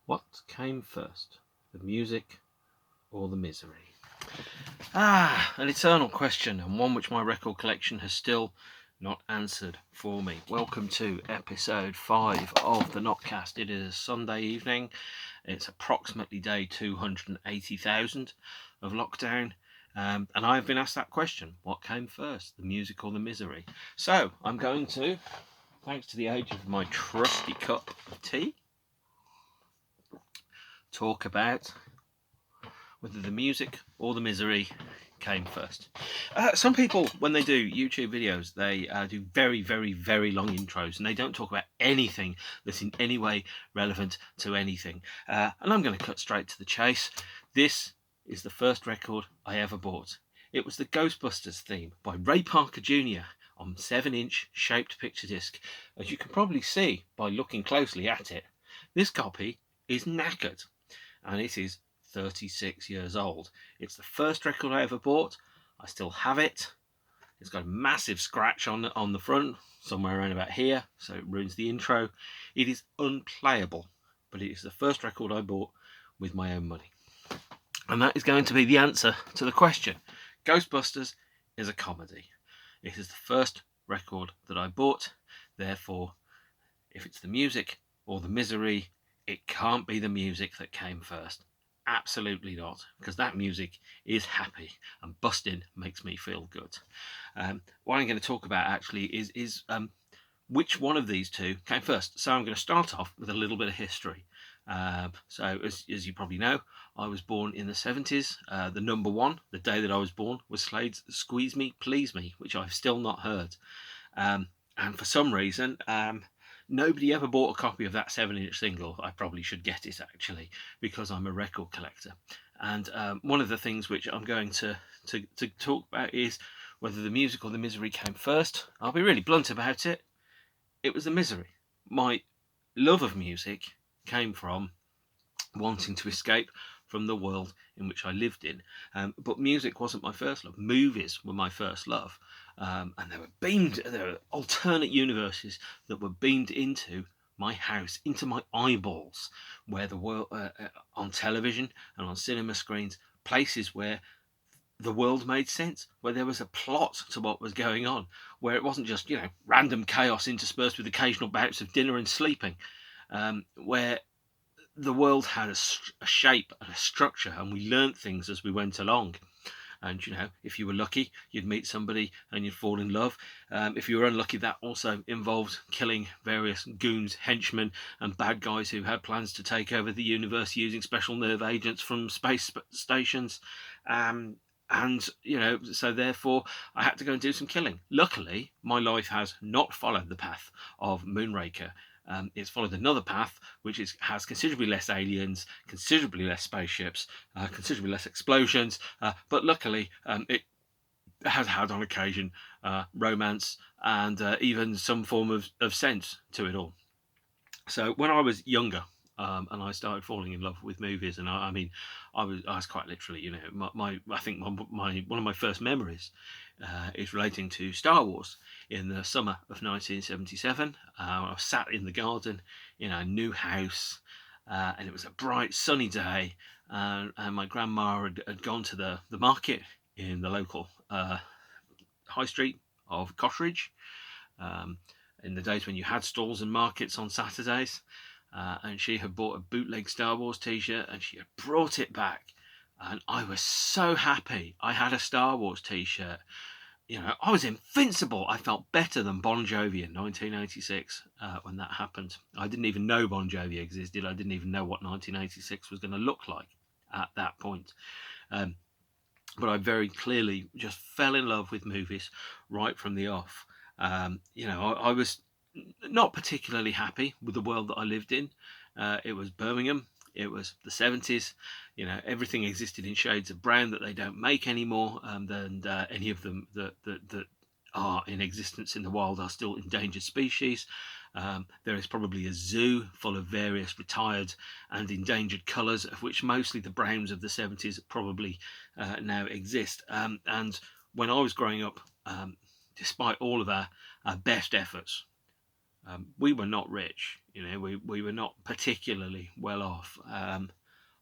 What came first, the music or the misery? An eternal question, and one which my record collection has still not answered for me. Welcome to episode 5 of the NOTCAST. It is a Sunday evening. It's approximately day 280,000 of lockdown. And I've been asked that question: what came first, the music or the misery? So I'm going to, thanks to the age of my trusty cup of tea, talk about whether the music or the misery came first. Some people, when they do YouTube videos, they do very, very, very long intros, and they don't talk about anything that's in any way relevant to anything. And I'm going to cut straight to the chase. This is the first record I ever bought. It was the Ghostbusters theme by Ray Parker Jr. on 7-inch shaped picture disc. As you can probably see by looking closely at it, this copy is knackered, and it is 36 years old. It's the first record I ever bought. I still have it. It's got a massive scratch on the front, somewhere around about here, so it ruins the intro. It is unplayable, but it is the first record I bought with my own money. And that is going to be the answer to the question. Ghostbusters is a comedy. It is the first record that I bought. Therefore, if it's the music or the misery, it can't be the music that came first. Absolutely not, because that music is happy and busting makes me feel good. What I'm going to talk about actually is which one of these two came first. So I'm going to start off with a little bit of history. So as you probably know, I was born in the 70s. The number one, the day that I was born, was Slade's Squeeze Me, Please Me, which I've still not heard. And for some reason, nobody ever bought a copy of that 7-inch single. I probably should get it, actually, because I'm a record collector. And one of the things which I'm going to talk about is whether the music or the misery came first. I'll be really blunt about it. It was the misery. My love of music came from wanting to escape from the world in which I lived in. But music wasn't my first love. Movies were my first love. And there were alternate universes that were beamed into my house, into my eyeballs, where the world, on television and on cinema screens, places where the world made sense, where there was a plot to what was going on, where it wasn't just, random chaos interspersed with occasional bouts of dinner and sleeping, where the world had a shape and a structure, and we learnt things as we went along. And if you were lucky, you'd meet somebody and you'd fall in love. If you were unlucky, that also involved killing various goons, henchmen, and bad guys who had plans to take over the universe using special nerve agents from space stations. So therefore I had to go and do some killing. Luckily, my life has not followed the path of Moonraker. It's followed another path, which has considerably less aliens, considerably less spaceships, considerably less explosions, but luckily it has had on occasion romance and even some form of sense to it all. So when I was younger, and I started falling in love with movies, and I was quite literally, I think one of my first memories is relating to Star Wars. In the summer of 1977, I was sat in the garden in our new house, and it was a bright sunny day, and my grandma had gone to the market in the local high street of Cottridge, in the days when you had stalls and markets on Saturdays. And she had bought a bootleg Star Wars t-shirt, and she had brought it back, and I was so happy I had a Star Wars t-shirt. I was invincible. I felt better than Bon Jovi in 1986 when that happened. I didn't even know Bon Jovi existed. I didn't even know what 1986 was going to look like at that point. But I very clearly just fell in love with movies right from the off. I was not particularly happy with the world that I lived in. It was Birmingham. It was the 70s. Everything existed in shades of brown that they don't make anymore, and any of them that are in existence in the wild are still endangered species. There is probably a zoo full of various retired and endangered colours, of which mostly the browns of the 70s probably now exist. And when I was growing up, despite all of our best efforts, we were not rich. we were not particularly well off.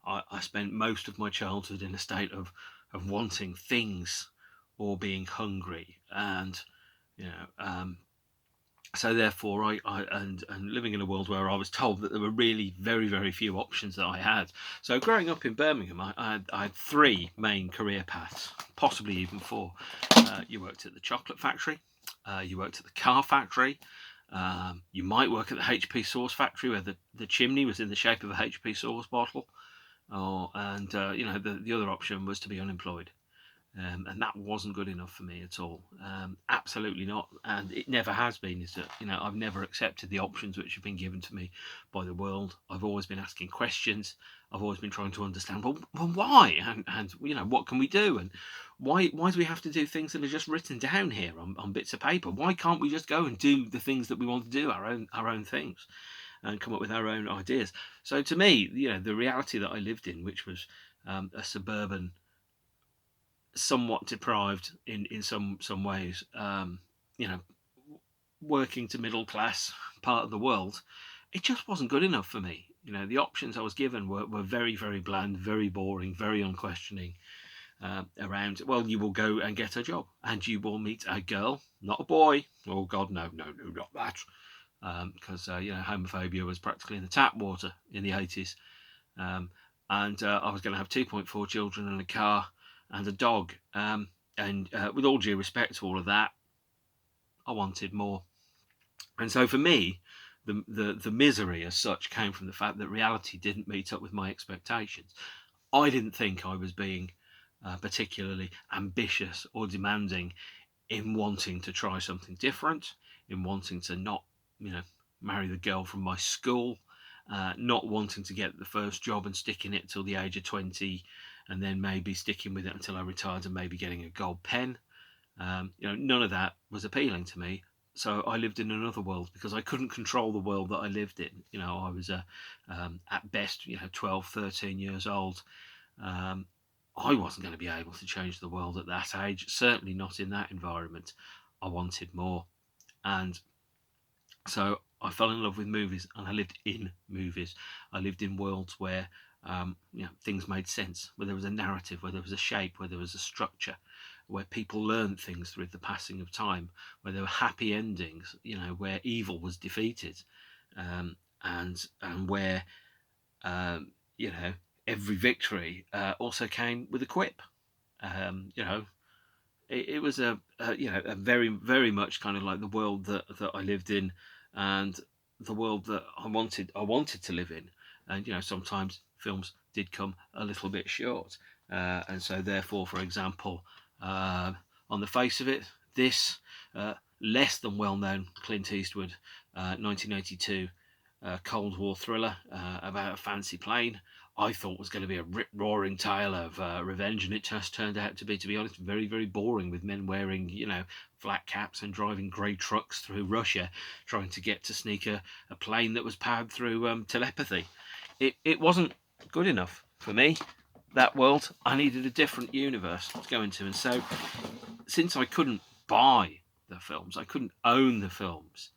I spent most of my childhood in a state of wanting things or being hungry, and you know, so therefore and living in a world where I was told that there were really very, very few options that I had. So growing up in Birmingham, I had three main career paths, possibly even four. You worked at the chocolate factory, you worked at the car factory, you might work at the HP sauce factory where the chimney was in the shape of a HP sauce bottle, and the other option was to be unemployed. And that wasn't good enough for me at all. Absolutely not, and it never has been. Is that I've never accepted the options which have been given to me by the world. I've always been asking questions. I've always been trying to understand. Well why? And what can we do? And why do we have to do things that are just written down here on bits of paper? Why can't we just go and do the things that we want to do, our own things, and come up with our own ideas? So to me, the reality that I lived in, which was a suburban, somewhat deprived in some ways, working to middle class part of the world, it just wasn't good enough for me. The options I was given were very, very bland, very boring, very unquestioning. Around, well, you will go and get a job, and you will meet a girl, not a boy. Oh God, no, not that. Because homophobia was practically in the tap water in the 80s. And I was going to have 2.4 children and a car and a dog. And with all due respect to all of that, I wanted more. And so for me, the misery as such came from the fact that reality didn't meet up with my expectations. I didn't think I was being particularly ambitious or demanding in wanting to try something different, in wanting to not, marry the girl from my school, not wanting to get the first job and sticking it till the age of 20, and then maybe sticking with it until I retired and maybe getting a gold pen. None of that was appealing to me. So I lived in another world because I couldn't control the world that I lived in. I was at best, 12, 13 years old. I wasn't going to be able to change the world at that age, certainly not in that environment. I wanted more. And so I fell in love with movies, and I lived in movies. I lived in worlds where things made sense, where there was a narrative, where there was a shape, where there was a structure, where people learned things through the passing of time, where there were happy endings, where evil was defeated, and where every victory also came with a quip. It was a very, very much kind of like the world that I lived in, and the world that I wanted to live in. And sometimes films did come a little bit short, and so therefore, for example, on the face of it, this less than well-known Clint Eastwood 1982 Cold War thriller about a fancy plane, I thought was going to be a rip-roaring tale of revenge, and it just turned out to be honest, very, very boring, with men wearing, flat caps and driving grey trucks through Russia, trying to get to sneak a plane that was powered through telepathy. It wasn't good enough for me, that world. I needed a different universe to go into, and so since I couldn't buy the films, I couldn't own the films,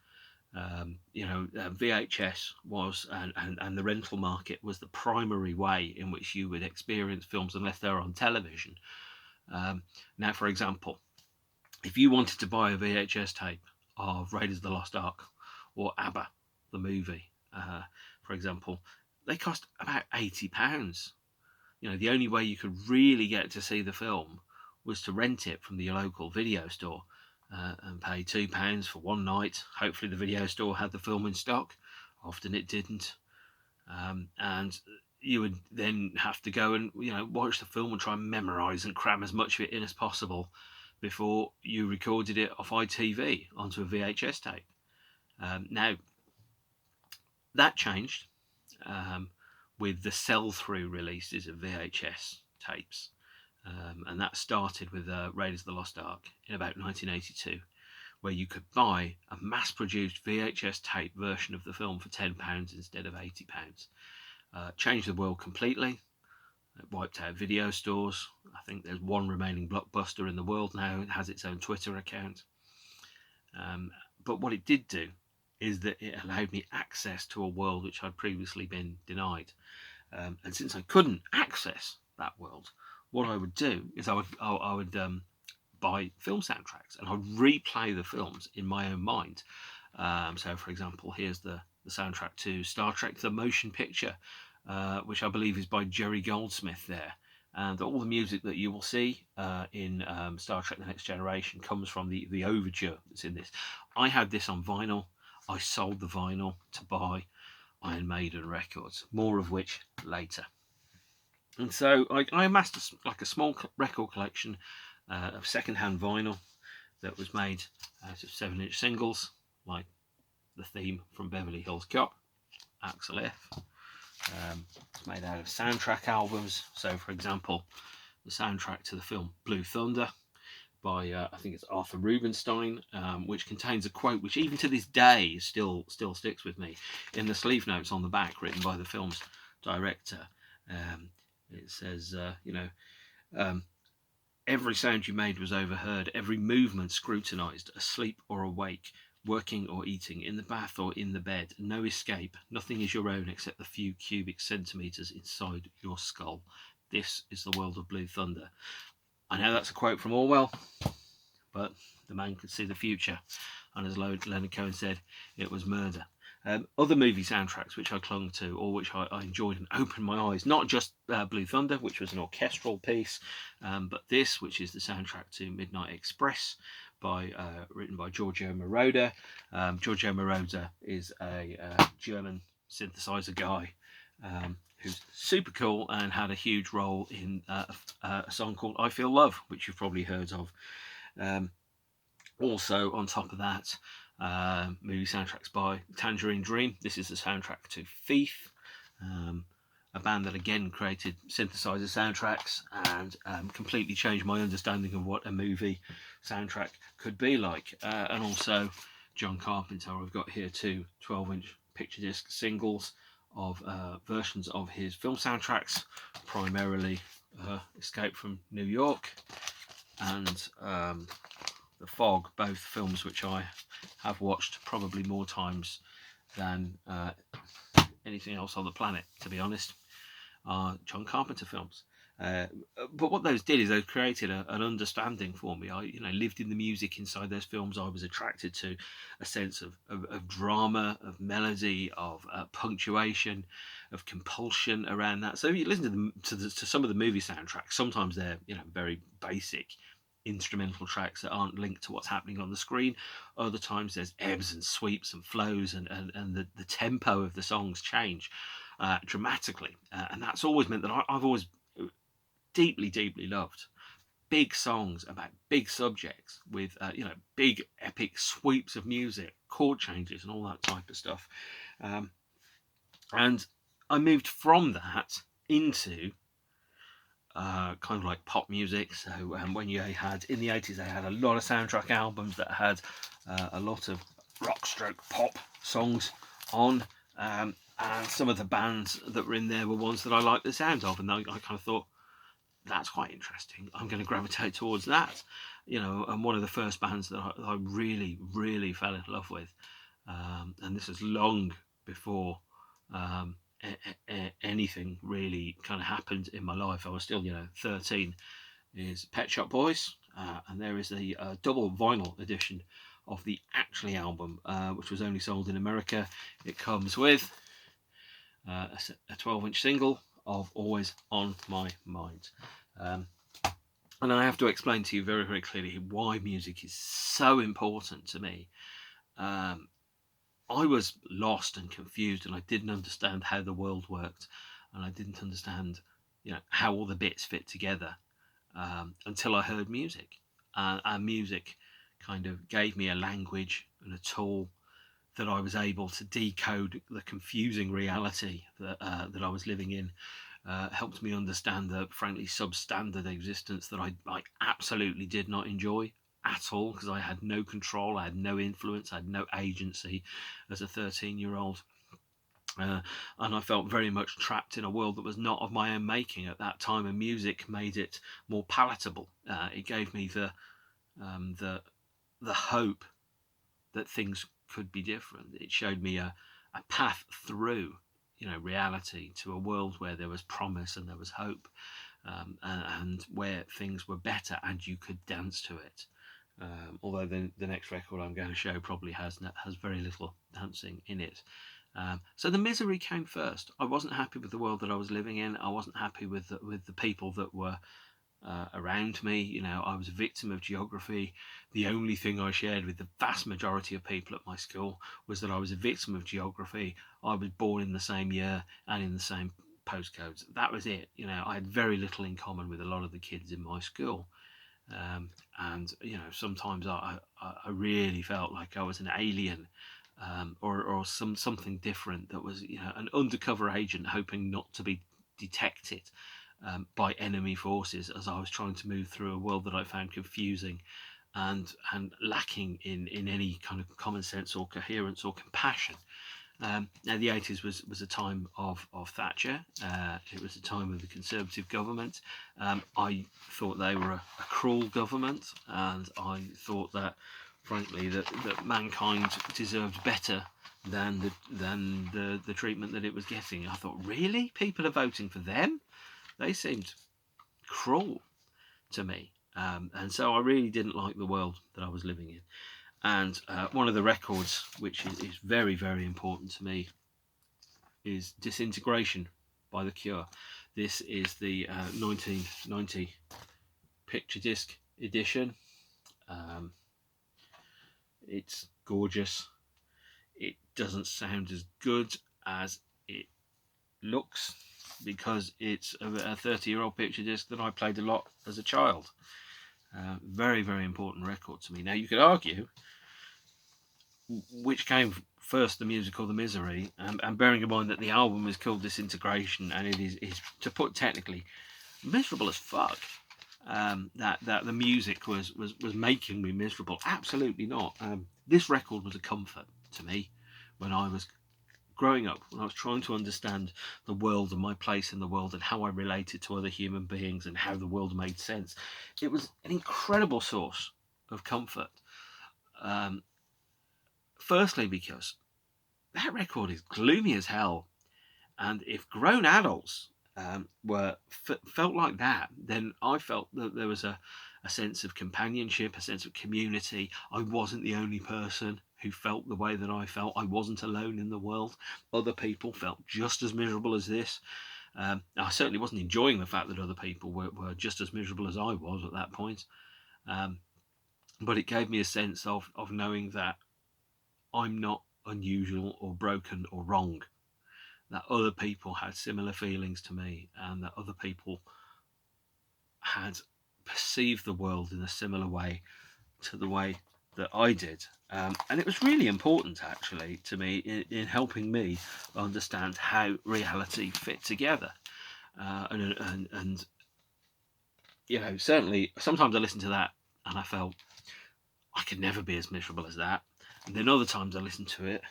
VHS was, and the rental market was the primary way in which you would experience films unless they were on television. Now, for example, if you wanted to buy a VHS tape of Raiders of the Lost Ark or ABBA, the movie, for example, they cost about £80. The only way you could really get to see the film was to rent it from the local video store. And pay £2 for one night. Hopefully the video store had the film in stock. Often it didn't. And you would then have to go and watch the film and try and memorise and cram as much of it in as possible before you recorded it off ITV onto a VHS tape. Now, that changed with the sell-through releases of VHS tapes. And that started with Raiders of the Lost Ark in about 1982, where you could buy a mass-produced VHS tape version of the film for £10 instead of £80. Changed the world completely. It wiped out video stores. I think there's one remaining Blockbuster in the world now. It has its own Twitter account. But what it did do is that it allowed me access to a world which I'd previously been denied. And since I couldn't access that world, what I would do is I would buy film soundtracks and I'd replay the films in my own mind. So, for example, here's the soundtrack to Star Trek: The Motion Picture, which I believe is by Jerry Goldsmith there. And all the music that you will see in Star Trek: The Next Generation comes from the overture that's in this. I had this on vinyl. I sold the vinyl to buy Iron Maiden records, more of which later. And so I amassed a small record collection of second-hand vinyl that was made out of 7-inch singles, like the theme from Beverly Hills Cop, Axel F. It's made out of soundtrack albums. So, for example, the soundtrack to the film Blue Thunder by I think it's Arthur Rubinstein, which contains a quote which even to this day still sticks with me. In the sleeve notes on the back, written by the film's director, it says, every sound you made was overheard, every movement scrutinized, asleep or awake, working or eating, in the bath or in the bed. No escape. Nothing is your own except the few cubic centimeters inside your skull. This is the world of Blue Thunder. I know that's a quote from Orwell, but the man could see the future. And as Leonard Cohen said, it was murder. Other movie soundtracks which I clung to, or which I enjoyed and opened my eyes, not just Blue Thunder, which was an orchestral piece, but this, which is the soundtrack to Midnight Express, written by Giorgio Moroder. Giorgio Moroder is a German synthesizer guy who's super cool and had a huge role in a song called I Feel Love, which you've probably heard of. Also, on top of that, movie soundtracks by Tangerine Dream. This is the soundtrack to Thief, a band that again created synthesizer soundtracks and completely changed my understanding of what a movie soundtrack could be like. And also John Carpenter. I've got here 2 12-inch picture disc singles of versions of his film soundtracks, primarily Escape from New York and The Fog, both films which I have watched probably more times than anything else on the planet, to be honest, are John Carpenter films. But what those did is they created an understanding for me. I lived in the music inside those films. I was attracted to a sense of drama, of melody, of punctuation, of compulsion around that. So you listen to some of the movie soundtracks. Sometimes they're very basic instrumental tracks that aren't linked to what's happening on the screen. Other times there's ebbs and sweeps and flows, and the tempo of the songs change dramatically. And that's always meant that I've always deeply loved big songs about big subjects with big epic sweeps of music, chord changes and all that type of stuff. And I moved from that into kind of like pop music. So when you had in the 80s, they had a lot of soundtrack albums that had a lot of rock stroke pop songs on, and some of the bands that were in there were ones that I liked the sound of, and I kind of thought, that's quite interesting. I'm going to gravitate towards that, and one of the first bands that I really fell in love with, and this is long before anything really kind of happened in my life. I was still 13, is Pet Shop Boys, and there is a double vinyl edition of the Actually album, which was only sold in America. It comes with a 12-inch single of Always on My Mind. And I have to explain to you very clearly why music is so important to me. I was lost and confused, and I didn't understand how the world worked, and I didn't understand how all the bits fit together until I heard music. And music kind of gave me a language and a tool that I was able to decode the confusing reality that I was living in. Helped me understand the frankly substandard existence that I absolutely did not enjoy at all, because I had no control, I had no influence, I had no agency as a 13-year-old. And I felt very much trapped in a world that was not of my own making at that time, and music made it more palatable. It gave me the hope that things could be different. It showed me a path through, reality, to a world where there was promise and there was hope, and where things were better and you could dance to it. Although the next record I'm going to show probably has very little dancing in it. So the misery came first. I wasn't happy with the world that I was living in. I wasn't happy with the people that were around me. I was a victim of geography. The only thing I shared with the vast majority of people at my school was that I was a victim of geography. I was born in the same year and in the same postcodes. That was it. I had very little in common with a lot of the kids in my school. And sometimes I really felt like I was an alien, or something different, that was an undercover agent hoping not to be detected by enemy forces, as I was trying to move through a world that I found confusing and lacking in any kind of common sense or coherence or compassion. Now the 80s was a time of Thatcher. It was a time of the Conservative government. I thought they were a cruel government, and I thought that, frankly, that mankind deserved better than the treatment that it was getting. I thought, really? People are voting for them? They seemed cruel to me. And so I really didn't like the world that I was living in. And one of the records, which is very, very important to me, is Disintegration by The Cure. This is the 1990 picture disc edition. It's gorgeous. It doesn't sound as good as it looks, because it's a 30-year-old picture disc that I played a lot as a child. Very, very important record to me. Now, you could argue which came first, the music or the misery, and bearing in mind that the album is called Disintegration, and it is to put technically, miserable as fuck. That the music was making me miserable. Absolutely not. This record was a comfort to me when I was growing up, when I was trying to understand the world and my place in the world and how I related to other human beings and how the world made sense. It was an incredible source of comfort. Firstly, because that record is gloomy as hell, and if grown adults felt like that, then I felt that there was a sense of companionship, a sense of community. I wasn't the only person who felt the way that I felt. I wasn't alone in the world. Other people felt just as miserable as this. I certainly wasn't enjoying the fact that other people were just as miserable as I was at that point. But it gave me a sense of knowing that I'm not unusual or broken or wrong, that other people had similar feelings to me, and that other people had perceived the world in a similar way to the way that I did. And it was really important, actually, to me in helping me understand how reality fit together. And certainly sometimes I listened to that and I felt I could never be as miserable as that. And then other times I listened to it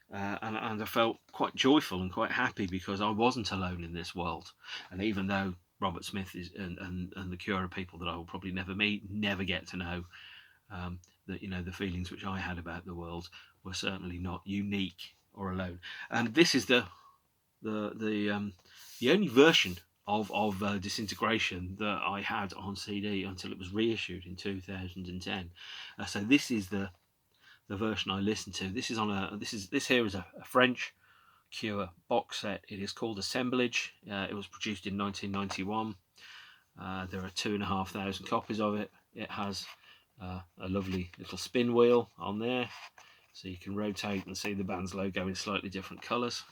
and I felt quite joyful and quite happy, because I wasn't alone in this world. And even though Robert Smith and the Cure are people that I will probably never meet, never get to know, that the feelings which I had about the world were certainly not unique or alone. And this is the only version of Disintegration that I had on CD until it was reissued in 2010. So this is the version I listened to. This is this here is a French Cure box set. It is called Assemblage. It was produced in 1991. There are 2,500 copies of it. It has a lovely little spin wheel on there, so you can rotate and see the band's logo in slightly different colours.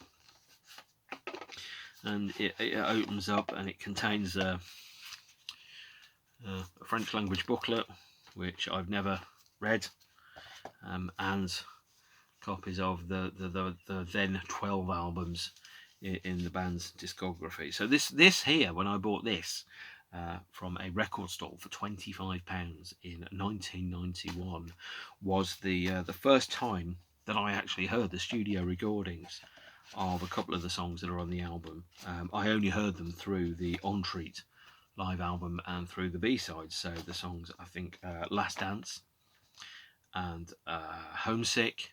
And it opens up and it contains a French language booklet, which I've never read, and copies of the then 12 albums in the band's discography. So this here, when I bought this from a record stall for £25 in 1991, was the first time that I actually heard the studio recordings of a couple of the songs that are on the album. I only heard them through the On Treat live album and through the B-sides. So the songs, I think, Last Dance and Homesick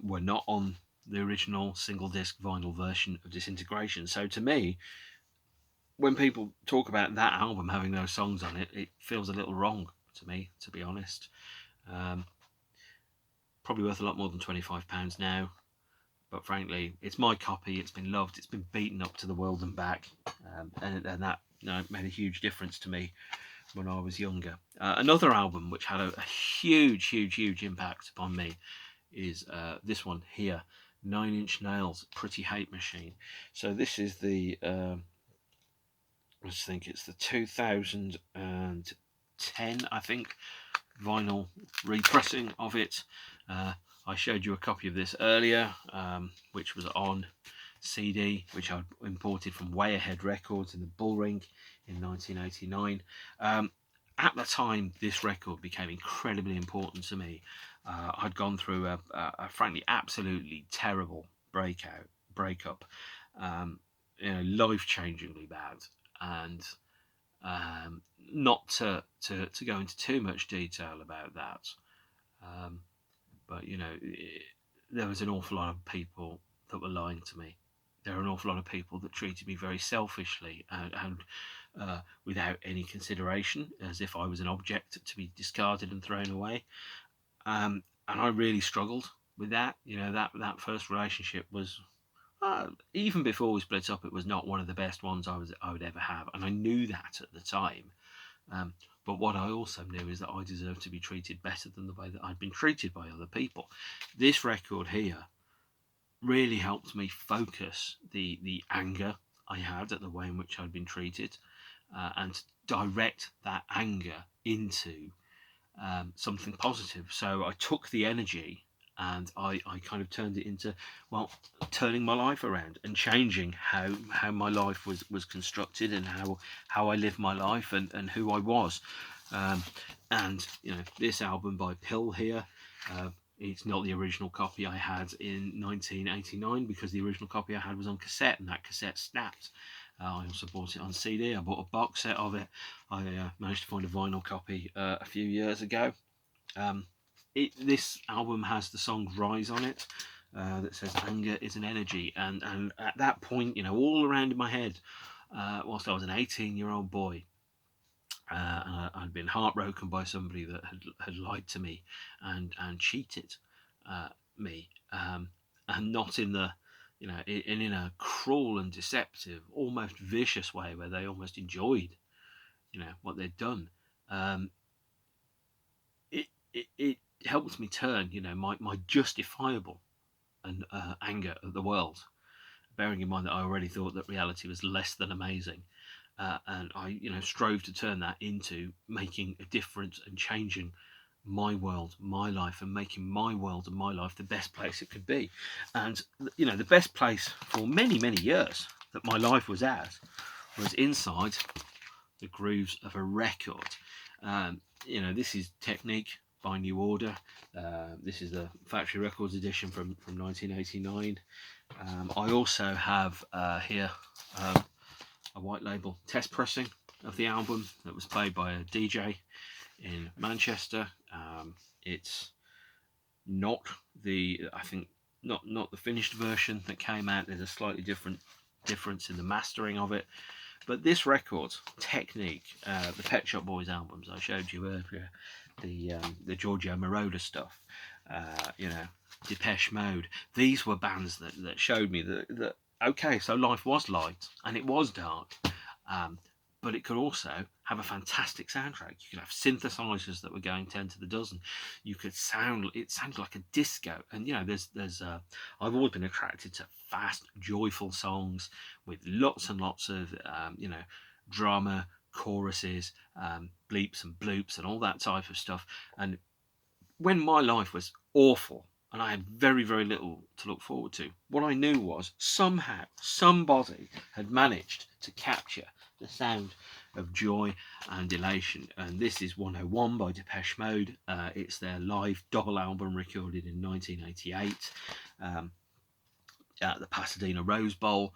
were not on the original single disc vinyl version of Disintegration. So to me, when people talk about that album having those songs on it, it feels a little wrong to me, to be honest. Probably worth a lot more than £25 now, but frankly, it's my copy. It's been loved. It's been beaten up to the world and back, and that made a huge difference to me when I was younger. Another album which had a huge impact upon me is this one here, 9 Inch Nails, Pretty Hate Machine. So this is the I think it's the 2010, I think, vinyl repressing of it. I showed you a copy of this earlier, which was on CD, which I imported from Way Ahead Records in the Bullring in 1989. At the time this record became incredibly important to me, I'd gone through a frankly absolutely terrible breakup, life-changingly bad, and not to go into too much detail about that, but there was an awful lot of people that were lying to me. There were an awful lot of people that treated me very selfishly and without any consideration, as if I was an object to be discarded and thrown away. And I really struggled with that. That first relationship was, even before we split up, it was not one of the best ones I would ever have, and I knew that at the time. But what I also knew is that I deserved to be treated better than the way that I'd been treated by other people. This record here really helped me focus the anger I had at the way in which I'd been treated, and direct that anger into something positive. So I took the energy and I kind of turned it into, well, turning my life around and changing how my life was constructed, and how I lived my life, and who I was. And this album by Pill here, it's not the original copy I had in 1989, because the original copy I had was on cassette, and that cassette snapped. I also bought it on CD. I bought a box set of it. I managed to find a vinyl copy a few years ago. This album has the song Rise on it, that says anger is an energy, and at that point, all around in my head, whilst I was an 18-year-old boy, and I'd been heartbroken by somebody that had lied to me and cheated me, and not in the in a cruel and deceptive, almost vicious way where they almost enjoyed what they'd done. It helped me turn my justifiable and anger at the world, bearing in mind that I already thought that reality was less than amazing, and I strove to turn that into making a difference and changing my world, my life, and making my world and my life the best place it could be. And the best place for many years that my life was at was inside the grooves of a record. This is Technique by New Order. This is the Factory Records edition from 1989. I also have here a white label test pressing of the album that was played by a DJ in Manchester. It's not the not the finished version that came out. There's a slightly difference in the mastering of it. But this record, Technique, the Pet Shop Boys albums I showed you earlier, the Giorgio Moroder stuff, Depeche Mode, these were bands that showed me that okay, so life was light and it was dark, but it could also have a fantastic soundtrack. You could have synthesizers that were going 10 to the dozen. It sounded like a disco. And there's I've always been attracted to fast, joyful songs with lots and lots of drama, choruses, bleeps and bloops and all that type of stuff. And when my life was awful and I had very little to look forward to, what I knew was somehow somebody had managed to capture the sound of joy and elation. And this is 101 by Depeche Mode. It's their live double album recorded in 1988 at the Pasadena Rose Bowl.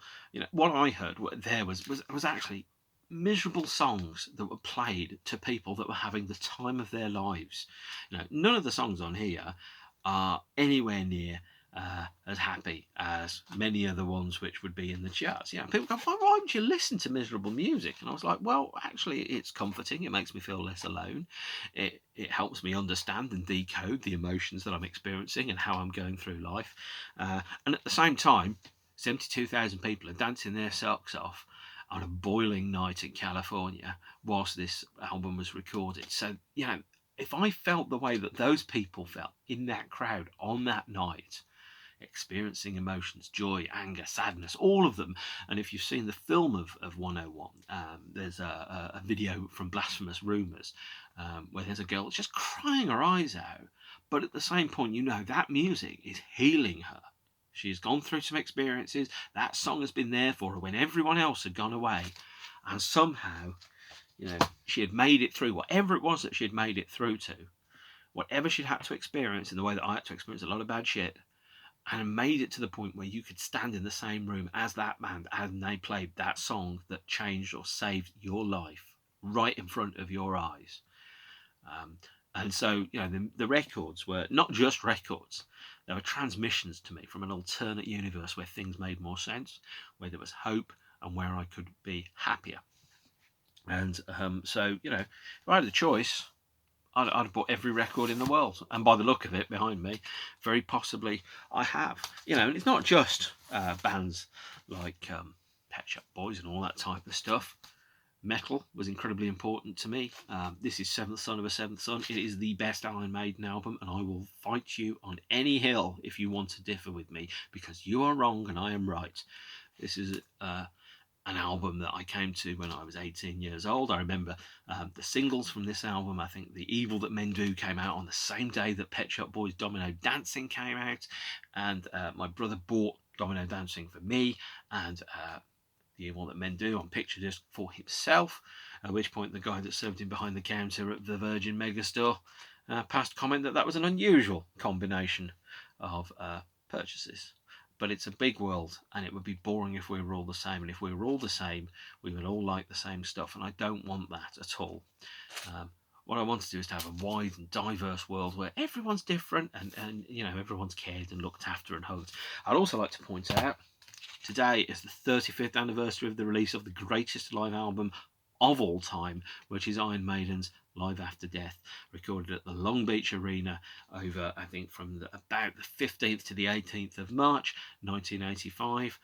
What I heard there was actually miserable songs that were played to people that were having the time of their lives. None of the songs on here are anywhere near as happy as many of the ones which would be in the charts. You know, people go, why would you listen to miserable music? And I was like, well, actually, it's comforting. It makes me feel less alone. It helps me understand and decode the emotions that I'm experiencing and how I'm going through life. And at the same time, 72,000 people are dancing their socks off on a boiling night in California whilst this album was recorded. So, you know, if I felt the way that those people felt in that crowd on that night, experiencing emotions, joy, anger, sadness, all of them. And if you've seen the film of 101, there's a video from Blasphemous Rumours where there's a girl just crying her eyes out. But at the same point, you know, that music is healing her. She's gone through some experiences. That song has been there for her when everyone else had gone away. And somehow, you know, she had made it through whatever it was that she had made it through to, whatever she'd had to experience in the way that I had to experience a lot of bad shit, and made it to the point where you could stand in the same room as that band and they played that song that changed or saved your life right in front of your eyes. And so, you know, the records were not just records. They were transmissions to me from an alternate universe where things made more sense, where there was hope, and where I could be happier. And so, you know, if I had the choice, I'd have bought every record in the world, and by the look of it behind me, very possibly I have. You know, and it's not just bands like Pet Shop Boys and all that type of stuff. Metal was incredibly important to me. This is Seventh Son of a Seventh Son. It is the best Iron Maiden album, and I will fight you on any hill if you want to differ with me, because you are wrong and I am right. This is an album that I came to when I was 18 years old. I remember the singles from this album. I think The Evil That Men Do came out on the same day that Pet Shop Boys' Domino Dancing came out, and my brother bought Domino Dancing for me, and The Evil That Men Do on picture disc for himself, at which point the guy that served him behind the counter at the Virgin Megastore passed comment that was an unusual combination of purchases. But it's a big world, and it would be boring if we were all the same. And if we were all the same, we would all like the same stuff, and I don't want that at all. What I want to do is to have a wide and diverse world where everyone's different, and you know, everyone's cared and looked after and hugged. I'd also like to point out, today is the 35th anniversary of the release of the greatest live album of all time, which is Iron Maiden's Live After Death, recorded at the Long Beach Arena over, I think, from about the 15th to the 18th of March 1985,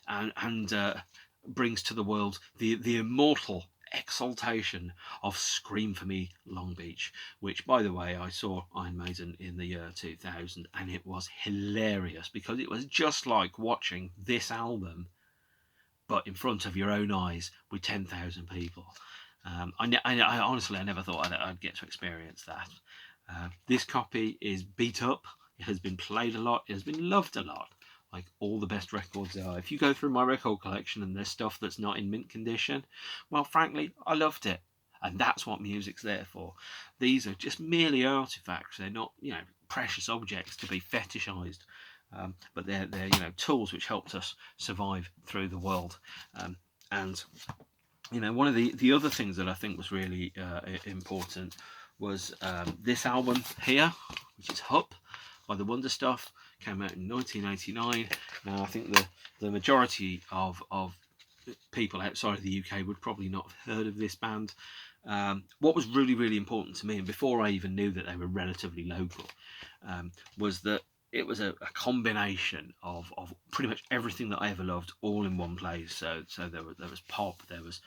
and brings to the world the immortal exaltation of Scream For Me Long Beach, which, by the way, I saw Iron Maiden in the year 2000, and it was hilarious because it was just like watching this album but in front of your own eyes with 10,000 people. I honestly, I never thought I'd get to experience that. This copy is beat up. It has been played a lot. It has been loved a lot, like all the best records are. If you go through my record collection and there's stuff that's not in mint condition, well, frankly, I loved it. And that's what music's there for. These are just merely artifacts. They're not, you know, precious objects to be fetishized. But they're you know, tools which helped us survive through the world. And you know, one of the other things that I think was really important was this album here, which is Hup by the Wonder Stuff, came out in 1989. Now, I think the majority of people outside of the UK would probably not have heard of this band. What was really, really important to me, and before I even knew that they were relatively local, was that it was a combination of pretty much everything that I ever loved all in one place. So there was pop, there was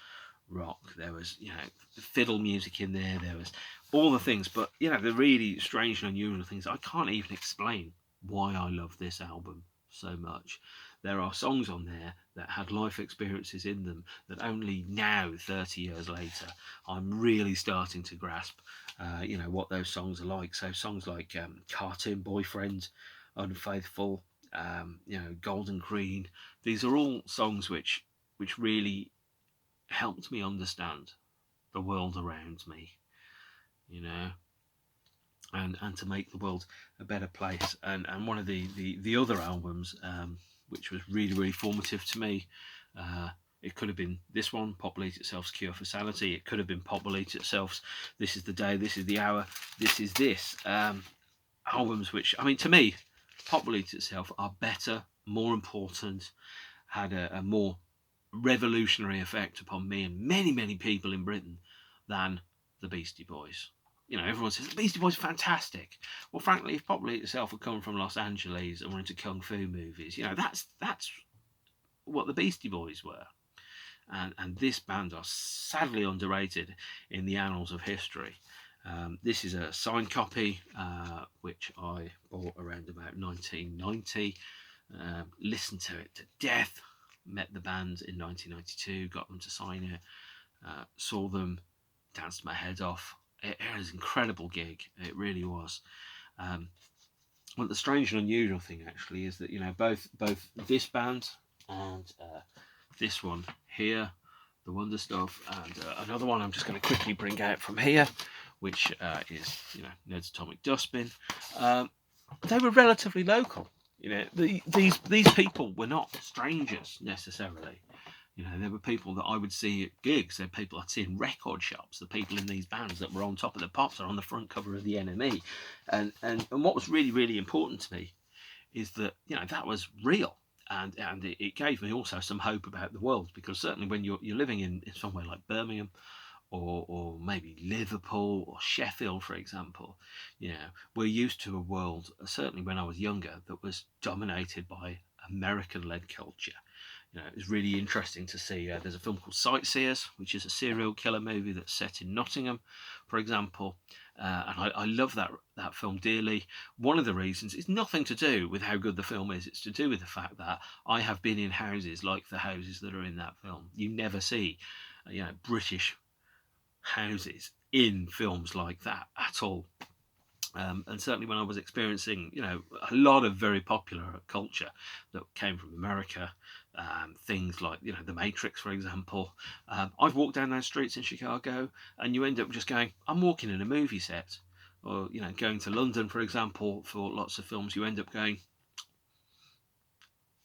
rock, there was, you know, fiddle music in there, there was all the things, but you know, the really strange and unusual things. I can't even explain why I love this album so much. There are songs on there that had life experiences in them that only now, 30 years later, I'm really starting to grasp, you know, what those songs are like. So songs like Cartoon Boyfriend, Unfaithful, you know, Golden Green. These are all songs which really helped me understand the world around me, you know, and to make the world a better place. And one of the other albums, which was really, really formative to me, it could have been this one, Pop Will Eat Itself's Cure for Sanity. It could have been Pop Will Eat Itself's This Is the Day, This Is the Hour, This Is This. albums which, I mean, to me, Pop Believed Itself are better, more important, had a more revolutionary effect upon me and many, many people in Britain than the Beastie Boys. You know, everyone says the Beastie Boys are fantastic. Well, frankly, if Pop Believed Itself had come from Los Angeles and were into kung fu movies, you know, that's what the Beastie Boys were. And this band are sadly underrated in the annals of history. This is a signed copy, which I bought around about 1990. Listened to it to death. Met the band in 1992, got them to sign it. Saw them, danced my head off. It was an incredible gig. It really was. Well, the strange and unusual thing actually is that, you know, both this band and this one here, the Wonder Stuff, and another one I'm just going to quickly bring out from here, which is, you know, Ned's Atomic Dustbin. They were relatively local. You know, these people were not strangers necessarily. You know, there were people that I would see at gigs. There were people I'd see in record shops. The people in these bands that were on top of the pops or on the front cover of the NME. And what was really, really important to me is that, you know, that was real. And it gave me also some hope about the world, because certainly when you're living in somewhere like Birmingham or maybe Liverpool or Sheffield, for example, you know, we're used to a world, certainly when I was younger, that was dominated by American-led culture. You know, it was really interesting to see. There's a film called Sightseers, which is a serial killer movie that's set in Nottingham, for example. And I love that film dearly. One of the reasons is nothing to do with how good the film is. It's to do with the fact that I have been in houses like the houses that are in that film. You never see, you know, British houses in films like that at all. And certainly when I was experiencing, you know, a lot of very popular culture that came from America, things like, you know, The Matrix, for example. I've walked down those streets in Chicago and you end up just going, I'm walking in a movie set. Or, you know, going to London, for example, for lots of films, you end up going,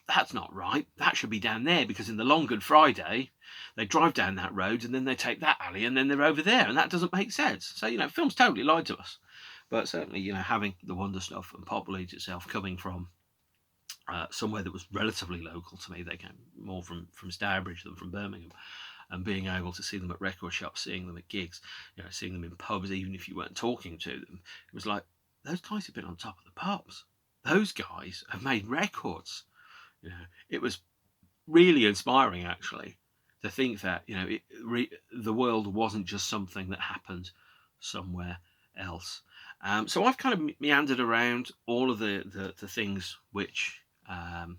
that's not right. That should be down there, because in The Long Good Friday, they drive down that road and then they take that alley and then they're over there, and that doesn't make sense. So, you know, films totally lied to us. But certainly, you know, having the Wonder Stuff and Pop Believed Itself coming from somewhere that was relatively local to me, they came more from Stourbridge than from Birmingham, and being able to see them at record shops, seeing them at gigs, you know, seeing them in pubs, even if you weren't talking to them, it was like, those guys have been on top of the pops. Those guys have made records. You know, it was really inspiring, actually, to think that, you know, the world wasn't just something that happened somewhere else. So I've kind of meandered around all of the things which I'm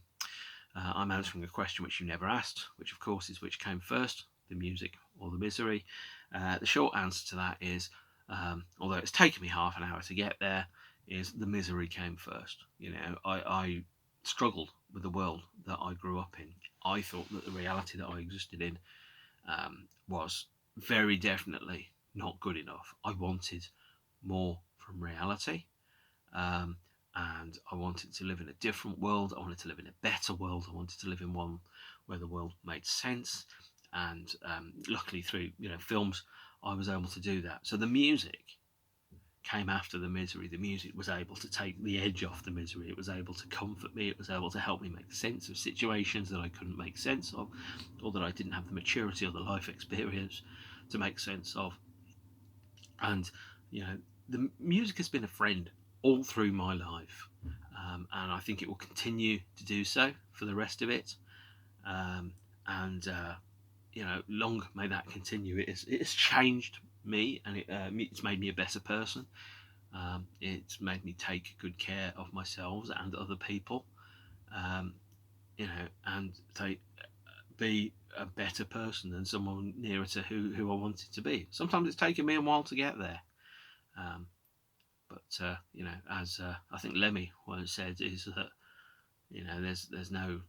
answering a question which you never asked, which of course is which came first, the music or the misery. The short answer to that is, although it's taken me half an hour to get there, is the misery came first. You know, I struggled with the world that I grew up in. I thought that the reality that I existed in was very definitely not good enough. I wanted more from reality, and I wanted to live in a different world. I wanted to live in a better world. I wanted to live in one where the world made sense, and luckily through, you know, films, I was able to do that. So the music came after the misery. The music was able to take the edge off the misery. It was able to comfort me. It was able to help me make sense of situations that I couldn't make sense of, or that I didn't have the maturity or the life experience to make sense of. And, you know, the music has been a friend all through my life, and I think it will continue to do so for the rest of it. You know, long may that continue. It's changed me, and it's made me a better person. It's made me take good care of myself and other people, you know, and be a better person than someone nearer to who I wanted to be. Sometimes it's taken me a while to get there. But you know, as I think Lemmy once said, is that, you know, there's no,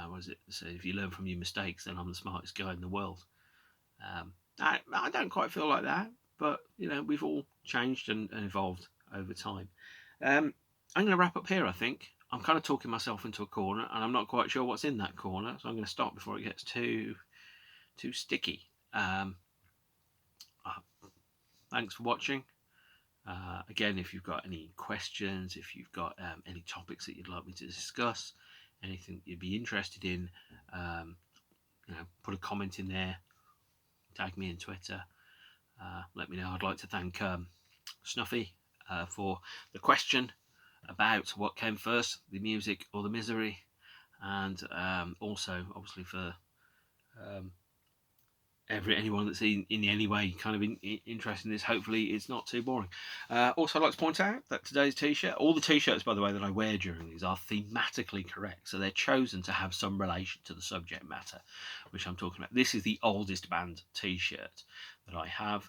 what does it say? If you learn from your mistakes, then I'm the smartest guy in the world. I don't quite feel like that, but, you know, we've all changed and evolved over time. I'm going to wrap up here, I think. I'm kind of talking myself into a corner, and I'm not quite sure what's in that corner, so I'm going to stop before it gets too sticky. Thanks for watching. Again, if you've got any questions, if you've got any topics that you'd like me to discuss, anything that you'd be interested in, put a comment in there, tag me in Twitter, let me know. I'd like to thank Snuffy for the question about what came first, the music or the misery, and also obviously for anyone that's in any way kind of interested in this. Hopefully it's not too boring. Also, I'd like to point out that today's t-shirt, all the t-shirts by the way that I wear during these are thematically correct, so they're chosen to have some relation to the subject matter which I'm talking about. This is the oldest band t-shirt that I have,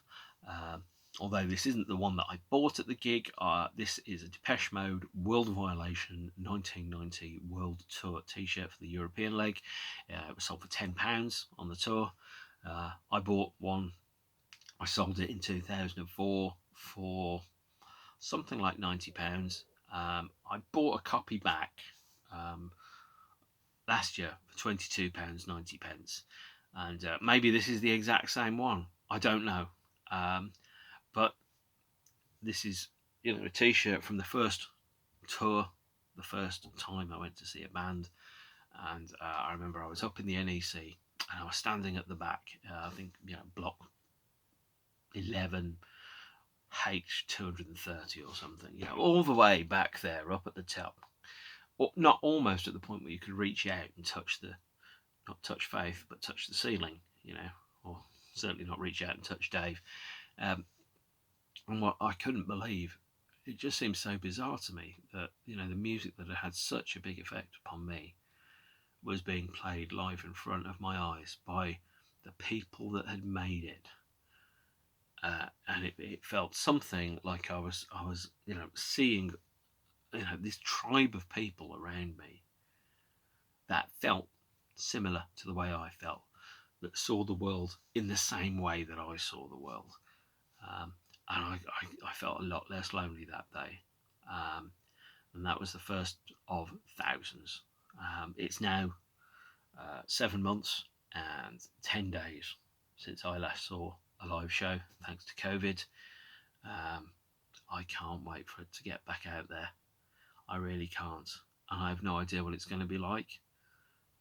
although this isn't the one that I bought at the gig. This is a Depeche Mode World Violation 1990 World Tour t-shirt for the European leg. It was sold for £10 on the tour. I bought one, I sold it in 2004 for something like £90. I bought a copy back last year for £22.90, and maybe this is the exact same one, I don't know, but this is a t-shirt from the first tour, the first time I went to see a band, and I remember I was up in the NEC and I was standing at the back, I think block 11 H230 or something, all the way back there up at the top, or not almost at the point where you could reach out and touch not touch Faith but touch the ceiling, or certainly not reach out and touch Dave. And what I couldn't believe, it just seems so bizarre to me that the music that had such a big effect upon me was being played live in front of my eyes by the people that had made it, and it felt something like I was seeing this tribe of people around me that felt similar to the way I felt, that saw the world in the same way that I saw the world, and I felt a lot less lonely that day, and that was the first of thousands. It's now 7 months and 10 days since I last saw a live show, thanks to COVID. I can't wait for it to get back out there. I really can't, and I have no idea what it's going to be like.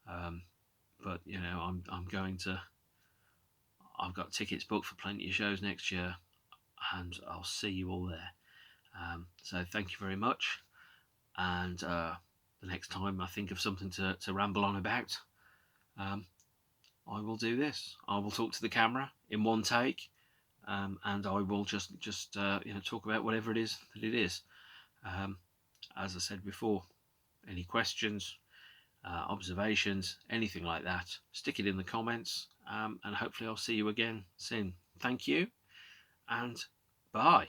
But I'm going to. I've got tickets booked for plenty of shows next year, and I'll see you all there. So thank you very much, and the next time I think of something to ramble on about, I will do this. I will talk to the camera in one take, and I will just talk about whatever it is that it is. As I said before, any questions, observations, anything like that, stick it in the comments, and hopefully I'll see you again soon. Thank you, and bye.